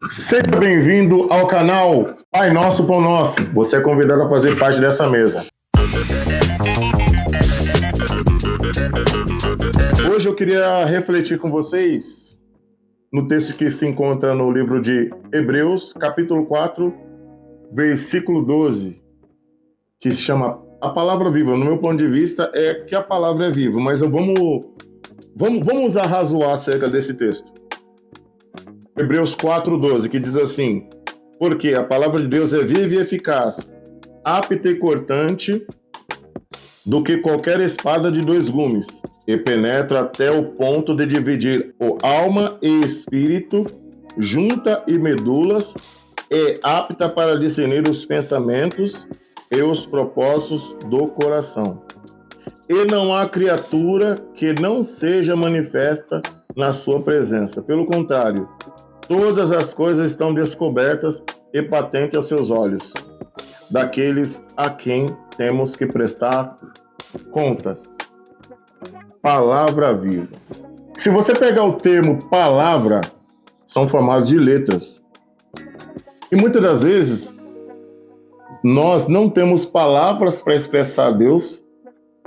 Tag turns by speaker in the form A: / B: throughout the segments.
A: Seja bem-vindo ao canal Pai Nosso, Pão Nosso. Você é convidado a fazer parte dessa mesa. Hoje eu queria refletir com vocês no texto que se encontra no livro de Hebreus, capítulo 4, versículo 12, que chama A Palavra Viva. No meu ponto de vista é que a palavra é viva, mas vamos arrazoar acerca desse texto. Hebreus 4:12, que diz assim: porque a palavra de Deus é viva e eficaz, apta e cortante do que qualquer espada de dois gumes, e penetra até o ponto de dividir alma e espírito, junta e medulas, é apta para discernir os pensamentos e os propósitos do coração. E não há criatura que não seja manifesta na sua presença. Pelo contrário, todas as coisas estão descobertas e patentes aos seus olhos, daqueles a quem temos que prestar contas. Palavra viva. Se você pegar o termo palavra, são formados de letras. E muitas das vezes, nós não temos palavras para expressar a Deus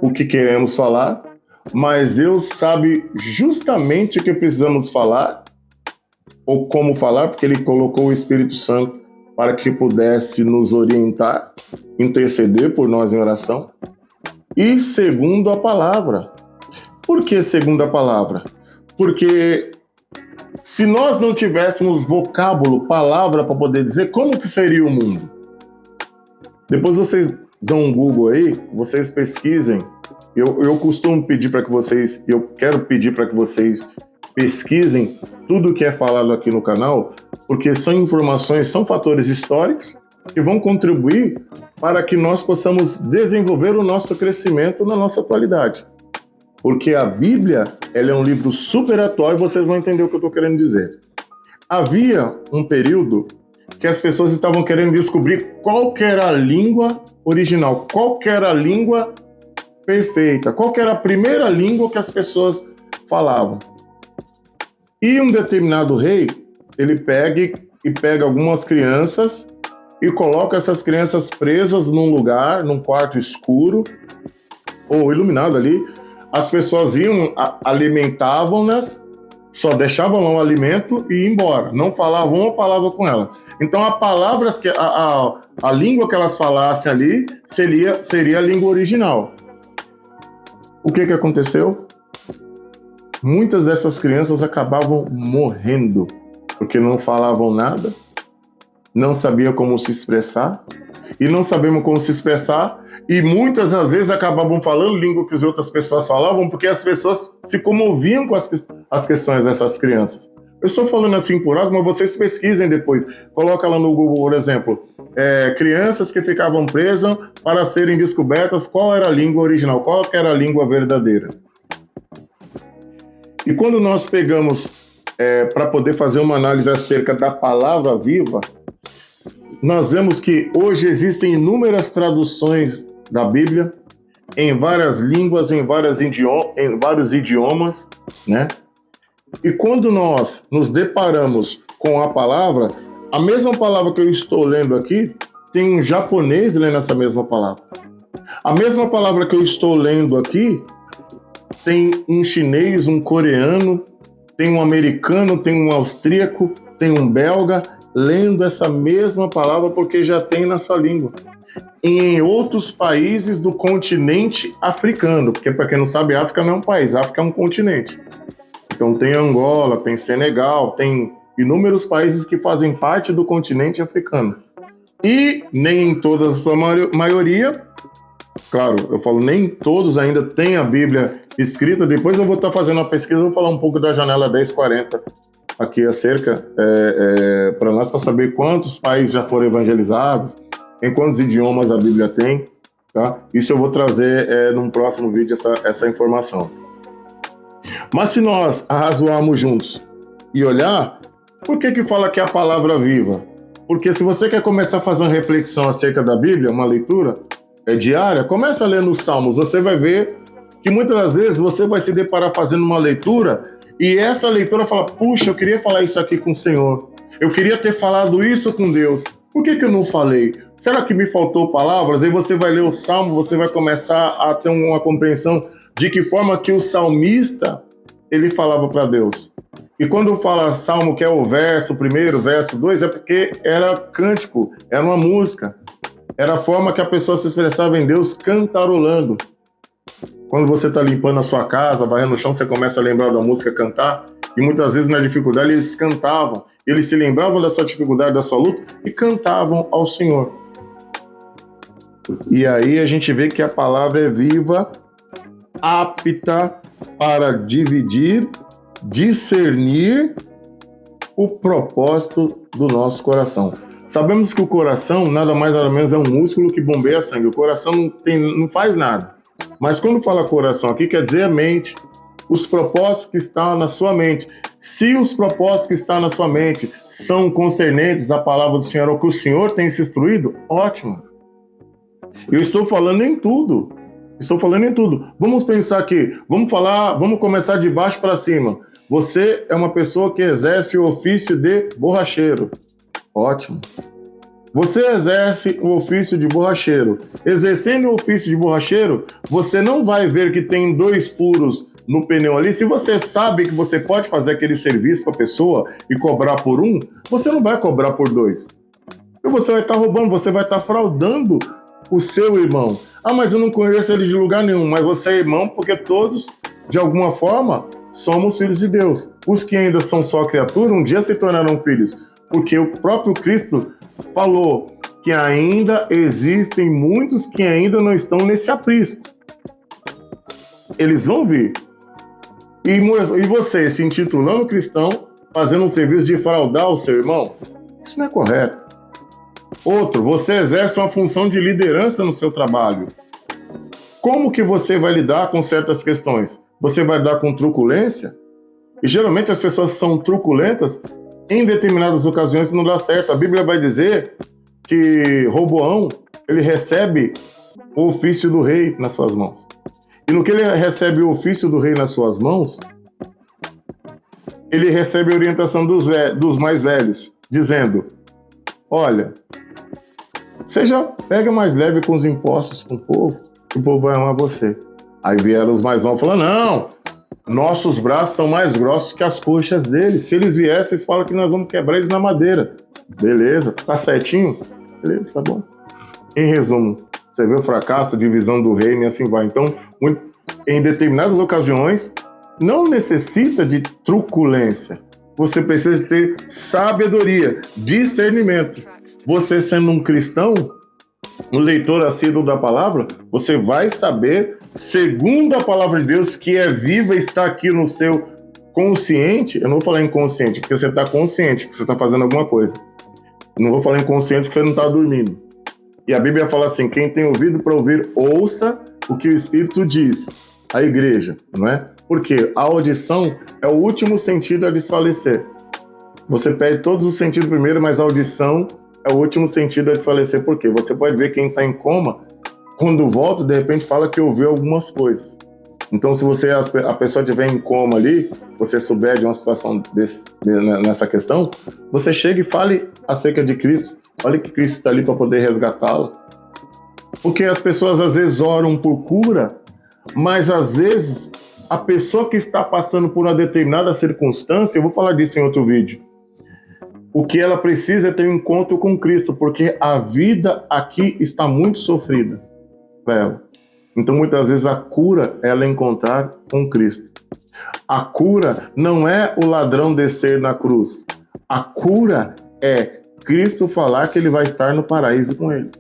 A: o que queremos falar, mas Deus sabe justamente o que precisamos falar, ou como falar, porque Ele colocou o Espírito Santo para que pudesse nos orientar, interceder por nós em oração. E segundo a palavra. Por que segundo a palavra? Porque se nós não tivéssemos vocábulo, palavra para poder dizer, como que seria o mundo? Depois vocês dão um Google aí, vocês pesquisem. Eu costumo pedir para que vocês, eu quero pedir para que vocês pesquisem tudo que é falado aqui no canal, porque são informações, são fatores históricos que vão contribuir para que nós possamos desenvolver o nosso crescimento na nossa atualidade. Porque a Bíblia, ela é um livro super atual e vocês vão entender o que eu estou querendo dizer. Havia um período que as pessoas estavam querendo descobrir qual que era a língua original, qual que era a língua perfeita, qual que era a primeira língua que as pessoas falavam. E um determinado rei, ele pega algumas crianças e coloca essas crianças presas num lugar, num quarto escuro ou iluminado ali. As pessoas iam, alimentavam-nas, só deixavam lá o alimento e iam embora. Não falavam uma palavra com ela. Então, a língua que elas falassem ali seria a língua original. O que aconteceu? Muitas dessas crianças acabavam morrendo, porque não falavam nada, não sabiam como se expressar, e não sabemos como se expressar, e muitas das vezes acabavam falando língua que as outras pessoas falavam, porque as pessoas se comoviam com as questões dessas crianças. Eu estou falando assim por algo, mas vocês pesquisem depois. Coloca lá no Google, por exemplo, crianças que ficavam presas para serem descobertas qual era a língua original, qual era a língua verdadeira. E quando nós pegamos para poder fazer uma análise acerca da palavra viva, nós vemos que hoje existem inúmeras traduções da Bíblia em várias línguas, em vários idiomas, né? E quando nós nos deparamos com a palavra, a mesma palavra que eu estou lendo aqui, tem um japonês lendo essa mesma palavra. A mesma palavra que eu estou lendo aqui, tem um chinês, um coreano, tem um americano, tem um austríaco, tem um belga, lendo essa mesma palavra porque já tem na sua língua. E em outros países do continente africano, porque para quem não sabe, a África não é um país, a África é um continente. Então tem Angola, tem Senegal, tem inúmeros países que fazem parte do continente africano. E nem em toda a sua maioria, claro, eu falo nem todos ainda têm a Bíblia escrita. Depois eu vou estar fazendo uma pesquisa, vou falar um pouco da janela 1040 aqui acerca, para nós, para saber quantos países já foram evangelizados, em quantos idiomas a Bíblia tem, tá? Isso eu vou trazer num próximo vídeo essa informação. Mas se nós arrazoarmos juntos e olhar, por que fala que é a palavra viva? Porque se você quer começar a fazer uma reflexão acerca da Bíblia, uma leitura diária, começa a ler nos Salmos, você vai ver que muitas das vezes você vai se deparar fazendo uma leitura e essa leitura fala, puxa, eu queria falar isso aqui com o Senhor. eu queria ter falado isso com Deus. Por que eu não falei? Será que me faltou palavras? Aí você vai ler o Salmo, você vai começar a ter uma compreensão de que forma que o salmista, ele falava para Deus. E quando fala Salmo, que é o verso primeiro, verso 2, é porque era cântico, era uma música. Era a forma que a pessoa se expressava em Deus cantarolando. Quando você está limpando a sua casa, varrendo no chão, você começa a lembrar da música, cantar. E muitas vezes na dificuldade eles cantavam. Eles se lembravam da sua dificuldade, da sua luta e cantavam ao Senhor. E aí a gente vê que a palavra é viva, apta para dividir, discernir o propósito do nosso coração. Sabemos que o coração nada mais nada menos é um músculo que bombeia sangue. O coração não faz nada. Mas quando fala coração aqui, quer dizer a mente, os propósitos que estão na sua mente. Se os propósitos que estão na sua mente são concernentes à palavra do Senhor, ou que o Senhor tem se instruído, ótimo. Eu estou falando em tudo. Estou falando em tudo. Vamos pensar aqui, vamos começar de baixo para cima. Você é uma pessoa que exerce o ofício de borracheiro. Ótimo. Você exerce o ofício de borracheiro. Exercendo o ofício de borracheiro, você não vai ver que tem 2 furos no pneu ali. Se você sabe que você pode fazer aquele serviço para a pessoa e cobrar por 1, você não vai cobrar por 2. E você vai estar roubando, você vai estar fraudando o seu irmão. Ah, mas eu não conheço ele de lugar nenhum. Mas você é irmão porque todos, de alguma forma, somos filhos de Deus. Os que ainda são só criatura, um dia se tornarão filhos. Porque o próprio Cristo falou que ainda existem muitos que ainda não estão nesse aprisco. Eles vão vir. E você, se intitulando cristão, fazendo um serviço de fraudar o seu irmão? Isso não é correto. Outro, você exerce uma função de liderança no seu trabalho. Como que você vai lidar com certas questões? Você vai lidar com truculência? E geralmente as pessoas são truculentas em determinadas ocasiões não dá certo. A Bíblia vai dizer que Roboão, ele recebe o ofício do rei nas suas mãos. E no que ele recebe o ofício do rei nas suas mãos, ele recebe a orientação dos mais velhos, dizendo: olha, pega mais leve com os impostos com o povo, que o povo vai amar você. Aí vieram os mais novos falando: não, nossos braços são mais grossos que as coxas deles. Se eles viessem, eles falam que nós vamos quebrar eles na madeira. Beleza, tá certinho? Beleza, tá bom. Em resumo, você vê o fracasso, a divisão do reino e assim vai. Então, em determinadas ocasiões, não necessita de truculência. Você precisa ter sabedoria, discernimento. Você sendo um cristão, um leitor assíduo da palavra, você vai saber, segundo a palavra de Deus, que é viva, está aqui no seu consciente. Eu não vou falar inconsciente, porque você está consciente que você está fazendo alguma coisa. Não vou falar inconsciente que você não está dormindo. E a Bíblia fala assim: quem tem ouvido para ouvir, ouça o que o Espírito diz à igreja, não é? Porque a audição é o último sentido a desfalecer. Você perde todos os sentidos primeiro, mas a audição é o último sentido a desfalecer. Por quê? Você pode ver quem está em coma, quando volta, de repente fala que ouviu algumas coisas. Então, se a pessoa estiver em coma ali, você souber de uma situação nessa questão, você chega e fale acerca de Cristo. Olha que Cristo está ali para poder resgatá-la. Porque as pessoas às vezes oram por cura, mas às vezes a pessoa que está passando por uma determinada circunstância, eu vou falar disso em outro vídeo, o que ela precisa é ter um encontro com Cristo, porque a vida aqui está muito sofrida para ela. Então, muitas vezes, a cura é ela encontrar com Cristo. A cura não é o ladrão descer na cruz. A cura é Cristo falar que ele vai estar no paraíso com ele.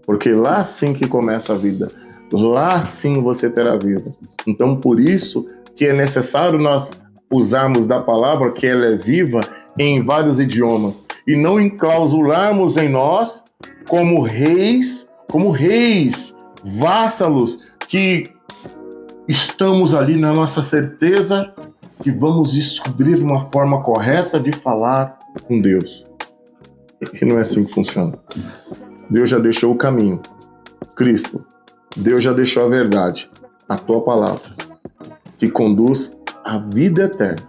A: Porque lá sim que começa a vida. Lá sim você terá vida. Então, por isso que é necessário nós usarmos da palavra, que ela é viva, em vários idiomas. E não enclausularmos em nós como reis, vassalos, que estamos ali na nossa certeza que vamos descobrir uma forma correta de falar com Deus. E não é assim que funciona. Deus já deixou o caminho. Cristo. Deus já deixou a verdade. A tua palavra. Que conduz à vida eterna.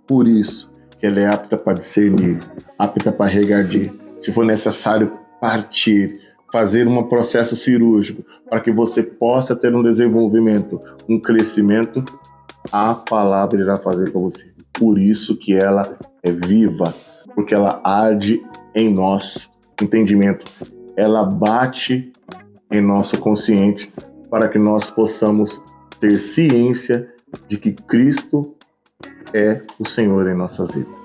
A: Por isso, que ela é apta para discernir, apta para regardir. Se for necessário partir, fazer um processo cirúrgico para que você possa ter um desenvolvimento, um crescimento, a palavra irá fazer para você. Por isso que ela é viva, porque ela arde em nosso entendimento, ela bate em nosso consciente para que nós possamos ter ciência de que Cristo é o Senhor em nossas vidas.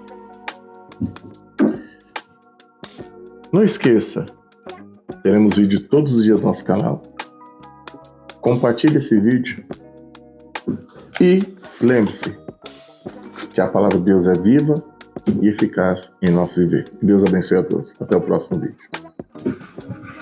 A: Não esqueça, teremos vídeo todos os dias no nosso canal. Compartilhe esse vídeo e lembre-se que a palavra de Deus é viva e eficaz em nosso viver. Que Deus abençoe a todos. Até o próximo vídeo.